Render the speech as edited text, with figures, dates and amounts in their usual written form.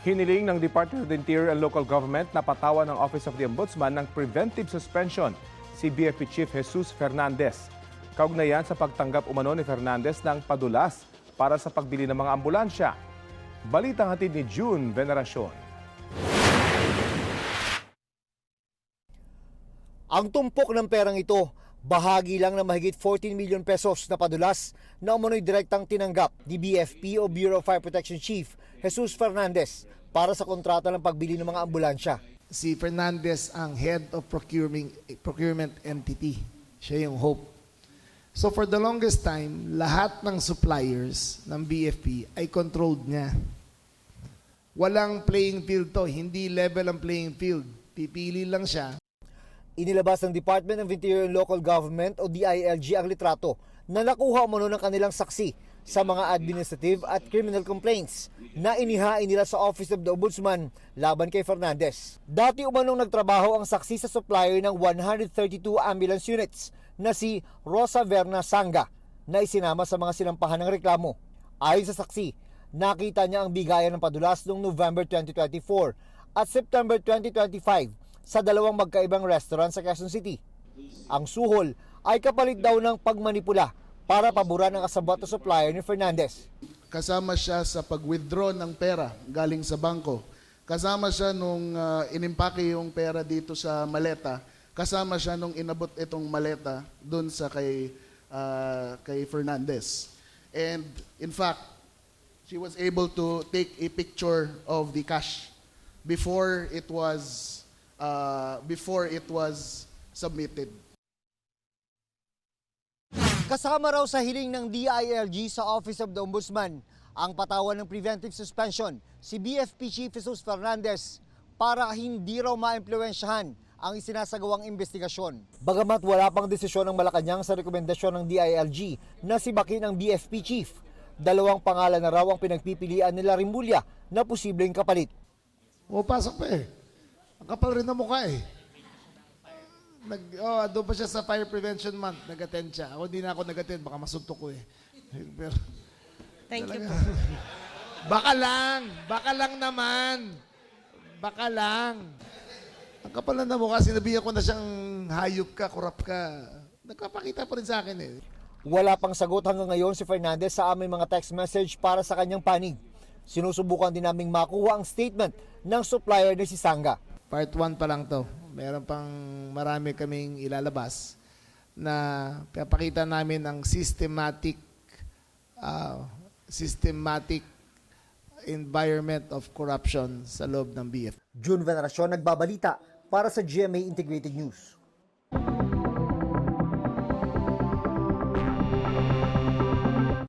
Hiniling ng Department of the Interior and Local Government na patawan ng Office of the Ombudsman ng preventive suspension si BFP Chief Jesus Fernandez. Kaugnayan sa pagtanggap umano ni Fernandez ng padulas para sa pagbili ng mga ambulansya. Balitang hatid ni June Veneracion. Ang tumpok ng perang ito, bahagi lang ng mahigit 14 million pesos na padulas na umano'y direktang tinanggap ni BFP o Bureau of Fire Protection Chief Jesus Fernandez para sa kontrata ng pagbili ng mga ambulansya. Si Fernandez ang head of procurement entity. Siya yung hope. So for the longest time, lahat ng suppliers ng BFP ay controlled niya. Walang playing field to, hindi level ang playing field. Pipili lang siya. Inilabas ng Department of Interior and Local Government o DILG ang litrato na nakuha umano ng kanilang saksi sa mga administrative at criminal complaints na inihain nila sa Office of the Ombudsman laban kay Fernandez. Dati umanong nagtrabaho ang saksi sa supplier ng 132 ambulance units na si Rosa Verna Sanga na isinama sa mga sinampahan ng reklamo. Ayon sa saksi, nakita niya ang bigayan ng padulas noong November 2024 at September 2025 sa dalawang magkaibang restaurant sa Quezon City. Ang suhol ay kapalit daw ng pagmanipula para paboran ang kasabwat na supplier ni Fernandez. Kasama siya sa pag-withdraw ng pera galing sa bangko. Kasama siya nung inimpake yung pera dito sa maleta. Kasama siya nung inabot itong maleta doon sa kay Fernandez. And in fact, she was able to take a picture of the cash before it was submitted. Kasama raw sa hiling ng DILG sa Office of the Ombudsman ang patawan ng preventive suspension si BFP Chief Jesus Fernandez para hindi raw maimpluwensyahan ang isinasagawang investigasyon. Bagamat wala pang desisyon ng Malacanang sa rekomendasyon ng DILG na sibakin ang BFP Chief, dalawang pangalan na raw ang pinagpipilian nila Rimulya na posibleng kapalit. Pasok pa eh. Ang kapal rin na mukha eh. Doon pa siya sa Fire Prevention Month, nag-attend siya. Ako hindi na ako nag-attend, baka masuntok ko eh. Pero, Thank you po. baka lang naman. Baka lang. Ang kapal na mukha, sinabihan ko na siyang hayop ka, kurap ka. Nagpapakita pa rin sa akin eh. Wala pang sagot hanggang ngayon si Fernandez sa aming mga text message para sa kanyang panig. Sinusubukan din naming makuha ang statement ng supplier ni si Sanga. Part 1 pa lang to. Meron pang marami kaming ilalabas na papakita namin ang systematic environment of corruption sa loob ng BF. June Veneracion, nagbabalita para sa GMA Integrated News.